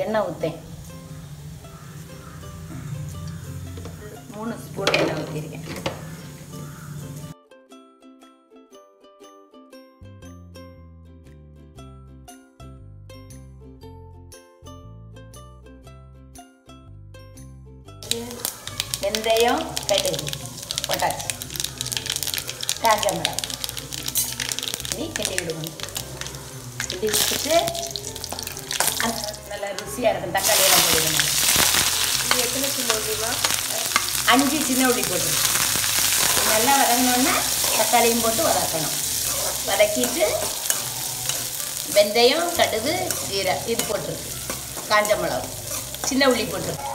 எண்ணெய் ஊற்றேன். 3 ஸ்பூன் எண்ணெய் ஊற்றிருக்கேன். வெந்தயம், கடுகு போட்டாச்சு. காஞ்ச மிளகாய் நீ கிண்டி விடுவோம். கிண்டி விட்டுட்டு நல்லா ருசியாக இருக்கும். தக்காளி எல்லாம் போடுவோம். இது எத்தனை சின்ன உள்ளிமா? 5 சின்ன உள்ளி போட்டுருக்கோம். நல்லா வதங்கினோன்னா தக்காளியும் போட்டு வதக்கணும். வதக்கிட்டு வெந்தயம், கடுகு, ஜீரை இது போட்டிருக்கு. காஞ்ச மிளகு, சின்ன உள்ளி போட்டிருக்கு.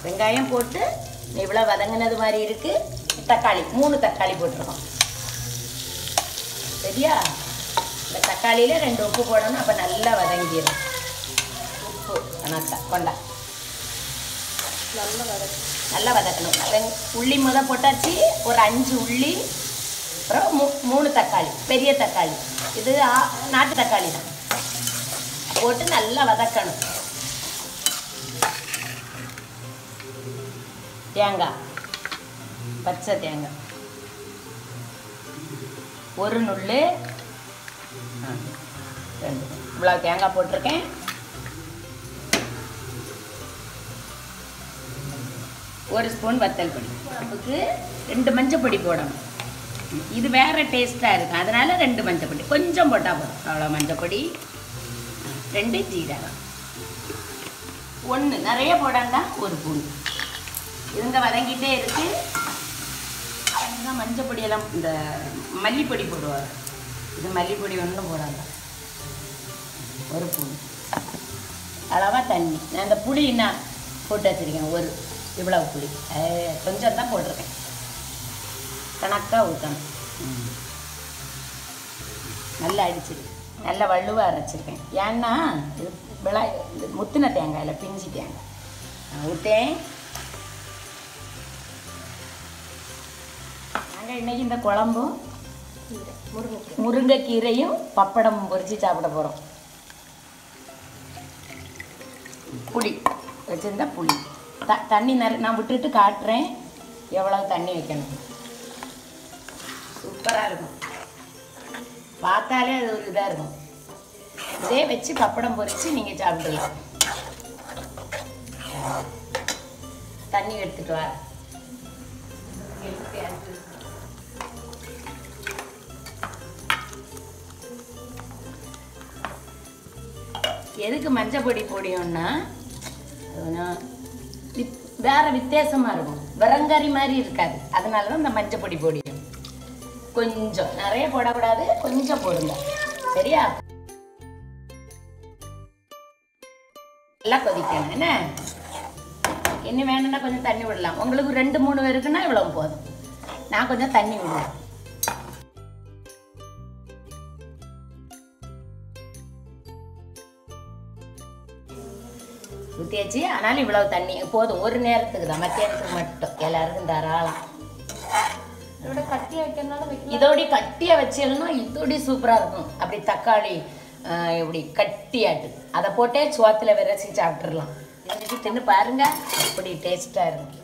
வெங்காயம் போட்டு இவ்வளோ வதங்கினது மாதிரி இருக்குது. தக்காளி 3 தக்காளி போட்டிருக்கோம். சரியா? இந்த தக்காளியில் 2 உப்பு போடணும். அப்போ நல்லா வதங்கிடும். உப்பு கணக்கா கொண்டா நல்லா வதக்கணும். உள்ளி முதல் போட்டாச்சு. ஒரு 5 உள்ளி, அப்புறம் 3 தக்காளி, பெரிய தக்காளி. இது நாட்டு தக்காளி தான். போட்டு நல்லா வதக்கணும். தேங்காய், பச்சை தேங்காய் 1 நுள்ளு, 2 இவ்வளோ தேங்காய் போட்டிருக்கேன். ஒரு ஸ்பூன் வத்தல் பொடி. குழம்புக்கு 2 மஞ்சள் பொடி போடணும். இது வேறு டேஸ்ட்டாக இருக்கும். அதனால் 2 மஞ்சள் பொடி கொஞ்சம் போட்டால் போதும். அவ்வளோ மஞ்சள் பொடி, 2 ஜீரகம், 1 நிறைய போடாண்டா 1 ஸ்பூன். இதுங்க வதங்கிட்டே இருக்கு. மஞ்சள் பொடியெல்லாம் இந்த மல்லிப்பொடி போடுவாங்க. இது மல்லிப்பொடி ஒன்றும் போடாங்க. 1 ஸ்பூன் அளவாக தண்ணி. நான் இந்த புளி நான் போட்டு வச்சுருக்கேன். இவ்வளவு புளி கொஞ்சம் தான் போட்டிருக்கேன். கணக்காக ஊற்றணும். நல்லா அடிச்சிருக்கு. நல்லா வள்ளுவாக அரைச்சிருக்கேன். ஏன்னா இது முத்தின தேங்காயில் பிஞ்சு தேங்காய் ஊற்றேன். நாங்கள் இன்றைக்கி இந்த குழம்பும் முருங்கைக்கீரையும் பப்படம் பொரிச்சு சாப்பிட போகிறோம். புளி வச்சுருந்தா புளி தண்ணி நான் விட்டுட்டு காட்டுறேன் எவ்வளவு தண்ணி வைக்கணும். சூப்பராக இருக்கும். பார்த்தாலே அது ஒரு இதாக இருக்கும். இதே வச்சு பப்படம் பொரிச்சு நீங்கள் சாப்பிடலாம். தண்ணி எடுத்துட்டு வா. எதுக்கு மஞ்சள் பொடி போடியோன்னா வேற வித்தியாசமாக இருக்கும். விரங்கறி மாதிரி இருக்காது. அதனால தான் இந்த மஞ்சள் பொடி போடியும். கொஞ்சம் நிறைய போடக்கூடாது, கொஞ்சம் போடுங்க. சரியா? நல்லா கொதிக்கணும். என்ன வேணும்னா கொஞ்சம் தண்ணி விடலாம். உங்களுக்கு 2-3 பேருக்குன்னா இவ்வளவு போதும். நான் கொஞ்சம் தண்ணி விடுவேன். ஊற்றியாச்சு. ஆனாலும் இவ்வளவு தண்ணி போதும். ஒரு நேரத்துக்கு தான், மத்தியானத்துக்கு மட்டும். எல்லாருக்கும் தாராளம். இதோட கட்டியாக வச்சிடணும்னா இதோட சூப்பராக இருக்கும். அப்படி தக்காளி இப்படி கட்டியாட்டு அதை போட்டே சோத்தில் விரைச்சி சாப்பிட்றலாம். தின்னு பாருங்க, அப்படி டேஸ்ட்டாக இருக்கும்.